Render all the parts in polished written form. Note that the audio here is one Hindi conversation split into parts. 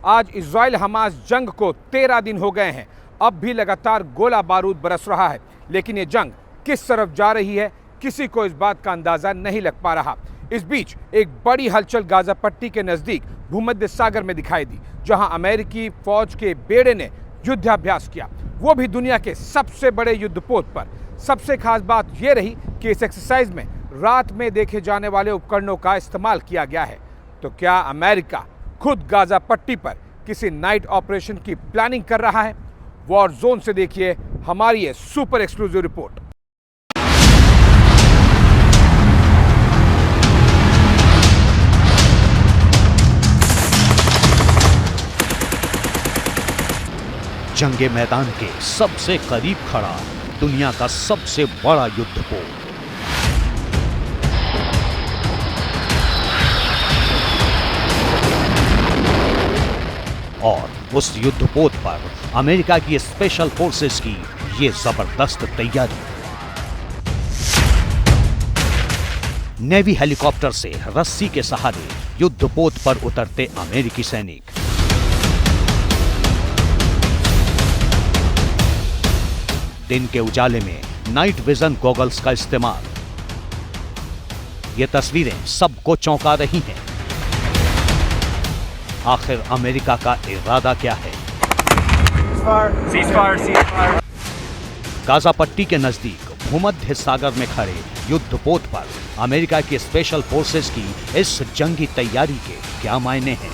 आज इजराइल हमास जंग को 13 दिन हो गए हैं। अब भी लगातार गोला बारूद बरस रहा है, लेकिन ये जंग किस तरफ जा रही है किसी को इस बात का अंदाजा नहीं लग पा रहा। इस बीच एक बड़ी हलचल गाजा पट्टी के नजदीक भूमध्य सागर में दिखाई दी, जहां अमेरिकी फौज के बेड़े ने युद्धाभ्यास किया, वो भी दुनिया के सबसे बड़े युद्धपोत पर। सबसे खास बात यह रही कि इस एक्सरसाइज में रात में देखे जाने वाले उपकरणों का इस्तेमाल किया गया है। तो क्या अमेरिका खुद गाजा पट्टी पर किसी नाइट ऑपरेशन की प्लानिंग कर रहा है? वॉर जोन से देखिए हमारी ये सुपर एक्सक्लूसिव रिपोर्ट। जंगे मैदान के सबसे करीब खड़ा दुनिया का सबसे बड़ा युद्धपोत। और उस युद्धपोत पर अमेरिका की स्पेशल फोर्सेस की ये जबरदस्त तैयारी। नेवी हेलीकॉप्टर से रस्सी के सहारे युद्धपोत पर उतरते अमेरिकी सैनिक। दिन के उजाले में नाइट विजन गॉगल्स का इस्तेमाल। ये तस्वीरें सबको चौंका रही हैं। आखिर अमेरिका का इरादा क्या है? गाजा पट्टी के नजदीक भूमध्य सागर में खड़े युद्धपोत पर अमेरिका की स्पेशल फोर्सेस की इस जंगी तैयारी के क्या मायने हैं?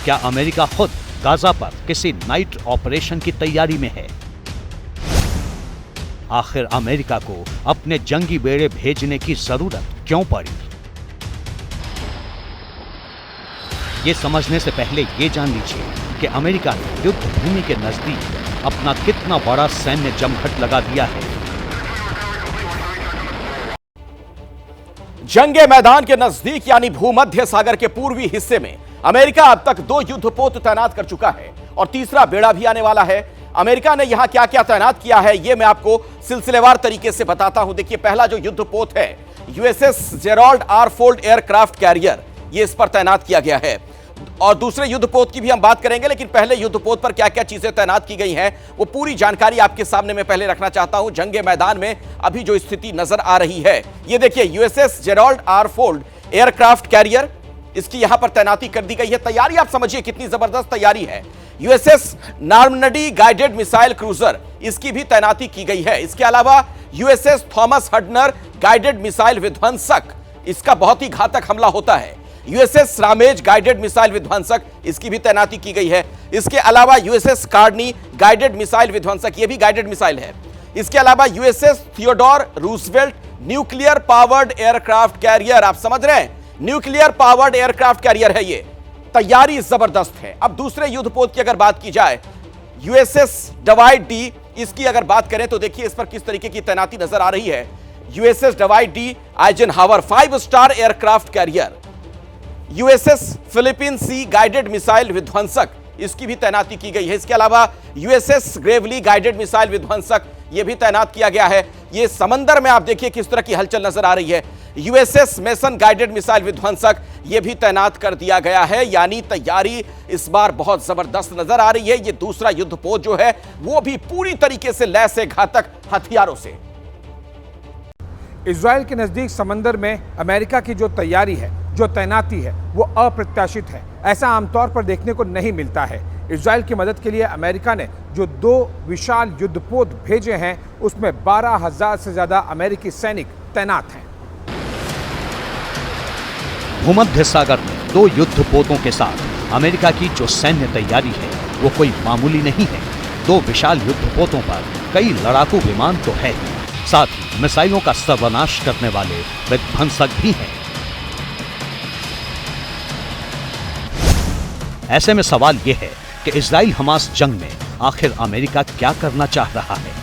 क्या अमेरिका खुद गाजा पर किसी नाइट ऑपरेशन की तैयारी में है? आखिर अमेरिका को अपने जंगी बेड़े भेजने की जरूरत क्यों पड़ी? ये समझने से पहले ये जान लीजिए कि अमेरिका ने युद्ध भूमि के नजदीक अपना कितना बड़ा सैन्य जमघट लगा दिया है। जंगे मैदान के नजदीक यानी भूमध्य सागर के पूर्वी हिस्से में अमेरिका अब तक 2 युद्धपोत तैनात कर चुका है और तीसरा बेड़ा भी आने वाला है। अमेरिका ने यहां क्या क्या तैनात किया है यह मैं आपको सिलसिलेवार तरीके से बताता हूं। देखिए, पहला जो युद्धपोत है USS Gerald R Ford aircraft career, ये इस पर तैनात किया गया है। और दूसरे युद्धपोत की भी हम बात करेंगे, लेकिन पहले युद्धपोत पर क्या क्या चीजें तैनात की गई हैं वो पूरी जानकारी आपके सामने मैं पहले रखना चाहता हूं। जंगे मैदान में अभी जो स्थिति नजर आ रही है, ये देखिए USS Gerald R Ford aircraft career, इसकी यहां पर तैनाती कर दी गई है। तैयारी आप समझिए कितनी जबरदस्त तैयारी है। USS Normandy guided missile cruiser, इसकी भी तैनाती की गई है। इसके अलावा यूएसएस थॉमस हडनर गाइडेड मिसाइल विध्वंसक, इसका बहुत ही घातक हमला होता है। यूएसएस रामेज गाइडेड मिसाइल विध्वंसक, इसकी भी तैनाती की गई है। इसके अलावा यूएसएस कार्नी गाइडेड मिसाइल विध्वंसक, यह भी गाइडेड मिसाइल है। इसके अलावा USS Theodore Roosevelt nuclear powered aircraft carrier, आप समझ रहे हैं, न्यूक्लियर पावर्ड एयरक्राफ्ट कैरियर है ये। तैयारी जबरदस्त है। अब दूसरे युद्धपोत की अगर बात की जाए, यूएसएस डवाइड डी, इसकी अगर बात करें तो देखिए इस पर किस तरीके की तैनाती नजर आ रही है। USS Dwight D Eisenhower 5 star aircraft carrier. USS Philippine Sea guided missile विध्वंसक, इसकी भी तैनाती की गई है। इसके अलावा यूएसएस ग्रेवली गाइडेड मिसाइल विध्वंसक, यह भी तैनात किया गया है। यह समंदर में आप देखिए किस तरह की हलचल नजर आ रही है। यूएसएस मेसन गाइडेड मिसाइल विध्वंसक, यह भी तैनात कर दिया गया है। यानी तैयारी इस बार बहुत जबरदस्त नजर आ रही है। यह दूसरा युद्धपोत जो है वो भी पूरी तरीके से लैस है घातक हथियारों से। इजराइल के नजदीक समंदर में अमेरिका की जो तैयारी है, जो तैनाती है, वो अप्रत्याशित है। ऐसा आमतौर पर देखने को नहीं मिलता है। इजराइल की मदद के लिए अमेरिका ने जो 2 विशाल युद्धपोत भेजे हैं, उसमें 12,000 से ज्यादा अमेरिकी सैनिक तैनात हैं। भूमध्य सागर में 2 युद्धपोतों के साथ अमेरिका की जो सैन्य तैयारी है वो कोई मामूली नहीं है। 2 विशाल युद्धपोतों पर कई लड़ाकू विमान तो है, साथ ही मिसाइलों का सर्वनाश करने वाले विध्वंसक भी हैं। ऐसे में सवाल यह है कि इजराइल हमास जंग में आखिर अमेरिका क्या करना चाह रहा है?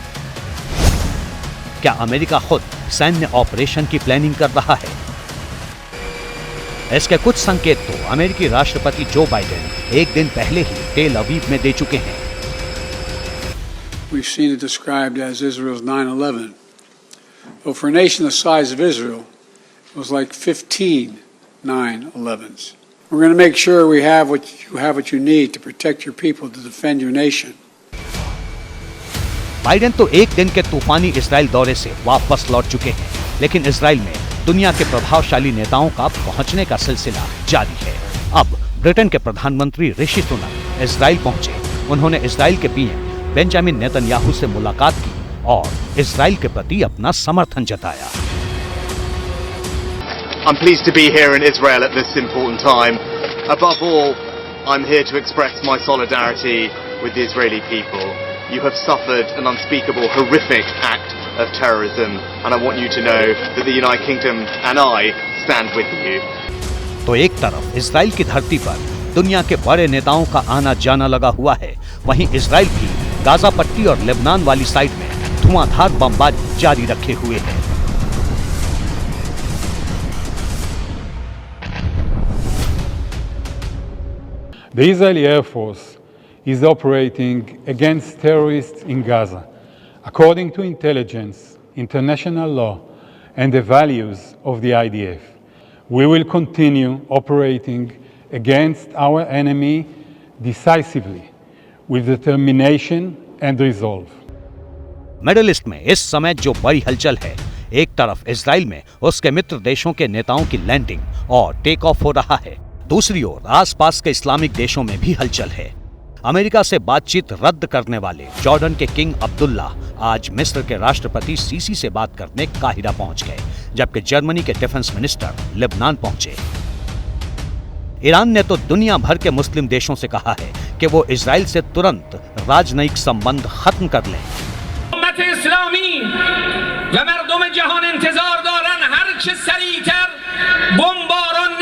क्या अमेरिका खुद सैन्य ऑपरेशन की प्लानिंग कर रहा है? इसके कुछ संकेत तो अमेरिकी राष्ट्रपति जो बाइडेन एक दिन पहले ही टेल अवीव में दे चुके हैं। We've seen it described as Israel's 9/11. Well, for a nation the size of Israel, it was like 15 9/11s. We're going to make sure we have what you need to protect your people, to defend your nation. Biden तो एक दिन के तूफानी इजराइल दौरे से वापस लौट चुके हैं, लेकिन इजराइल में दुनिया के प्रभावशाली नेताओं का पहुंचने का सिलसिला जारी है। अब ब्रिटेन के प्रधानमंत्री ऋषि सुनक इजराइल पहुंचे। उन्होंने इजराइल के पीएम बेंजामिन नेतन्याहू से मुलाकात की और इजराइल के प्रति अपना समर्थन जताया। I'm pleased to be here in Israel at this important time. Above all, I'm here to express my solidarity with the Israeli people. You have suffered an unspeakable, horrific act of terrorism, and I want you to know that the United Kingdom and I stand with you. तो एक तरफ इजराइल की धरती पर दुनिया के बड़े नेताओं का आना जाना लगा हुआ है, वहीं इजराइल भी गाजा पट्टी और लेबनान वाली साइड में धुआंधार बमबारी जारी रखे हुए है। The Israeli Air Force is operating against terrorists in Gaza, according to intelligence, international law, and the values of the IDF. We will continue operating against our enemy decisively, with determination and resolve. Middle east में इस समय जो बड़ी हलचल है, एक तरफ इजराइल में उसके मित्र देशों के नेताओं की लैंडिंग और टेक ऑफ हो रहा है, दूसरी ओर आसपास के इस्लामिक देशों में भी हलचल है। अमेरिका से बातचीत रद्द करने वाले जॉर्डन के किंग अब्दुल्ला आज मिस्र के राष्ट्रपति सीसी से बात करने काहिरा पहुंच गए, जबकि जर्मनी के डिफेंस मिनिस्टर लेबनान पहुंचे। ईरान ने तो दुनिया भर के मुस्लिम देशों से कहा है कि वो इजराइल से तुरंत राजनयिक संबंध खत्म कर लें। उम्मत इस्लामी व मर्दम जहान इंतजार दारन हर चे सरीतर बमबारान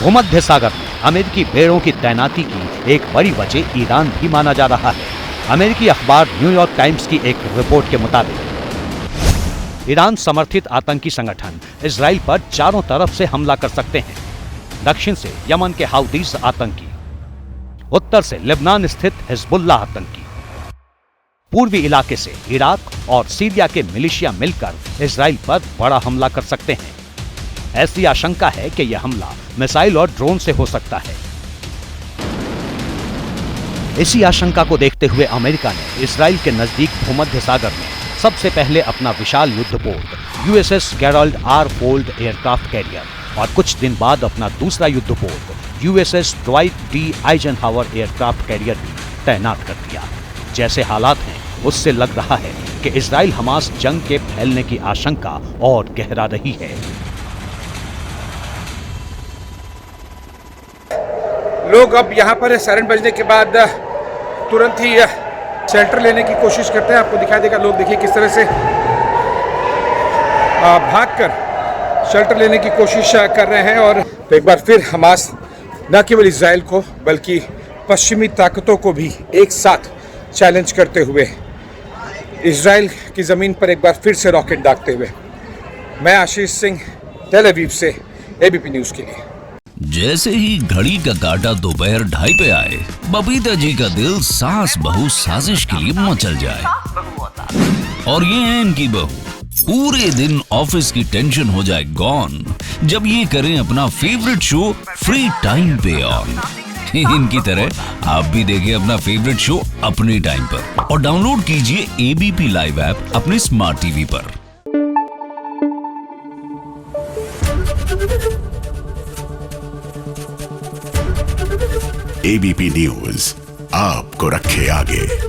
भूमध्य सागर में अमेरिकी बेड़ों की तैनाती की एक बड़ी वजह ईरान भी माना जा रहा है। अमेरिकी अखबार न्यूयॉर्क टाइम्स की एक रिपोर्ट के मुताबिक ईरान समर्थित आतंकी संगठन इजराइल पर चारों तरफ से हमला कर सकते हैं। दक्षिण से यमन के हाउदीस आतंकी, उत्तर से लेबनान स्थित हिजबुल्लाह आतंकी, पूर्वी इलाके से इराक और सीरिया के मिलिशिया मिलकर इजराइल पर बड़ा हमला कर सकते हैं। ऐसी आशंका है कि यह हमला मिसाइल और ड्रोन से हो सकता है। इसी आशंका को देखते हुए अमेरिका ने इजराइल के नजदीक भूमध्य सागर में सबसे पहले अपना विशाल युद्धपोत USS Gerald R Ford aircraft carrier और कुछ दिन बाद अपना दूसरा युद्धपोत USS Dwight D Eisenhower aircraft carrier भी तैनात कर दिया। जैसे हालात हैं उससे लग रहा है कि इजराइल हमास जंग के फैलने की आशंका और गहरा रही है। लोग अब यहाँ पर सायरन बजने के बाद तुरंत ही शेल्टर लेने की कोशिश करते हैं। आपको दिखाई देगा, लोग देखिए किस तरह से भागकर शेल्टर लेने की कोशिश कर रहे हैं। और तो एक बार फिर हमास न केवल इजराइल को बल्कि पश्चिमी ताकतों को भी एक साथ चैलेंज करते हुए इजराइल की ज़मीन पर एक बार फिर से रॉकेट दागते हुए। मैं आशीष सिंह, टेल अवीव से एबीपी न्यूज़ के लिए। जैसे ही घड़ी का काटा दोपहर 2:30 पे आए, बबीता जी का दिल सास बहू साजिश के लिए मचल जाए। और ये है इनकी बहू, पूरे दिन ऑफिस की टेंशन हो जाए गॉन जब ये करें अपना फेवरेट शो फ्री टाइम पे ऑन। इनकी तरह आप भी देखें अपना फेवरेट शो अपने टाइम पर और डाउनलोड कीजिए एबीपी लाइव ऐप अपने स्मार्ट टीवी पर। एबीपी न्यूज आपको रखे आगे।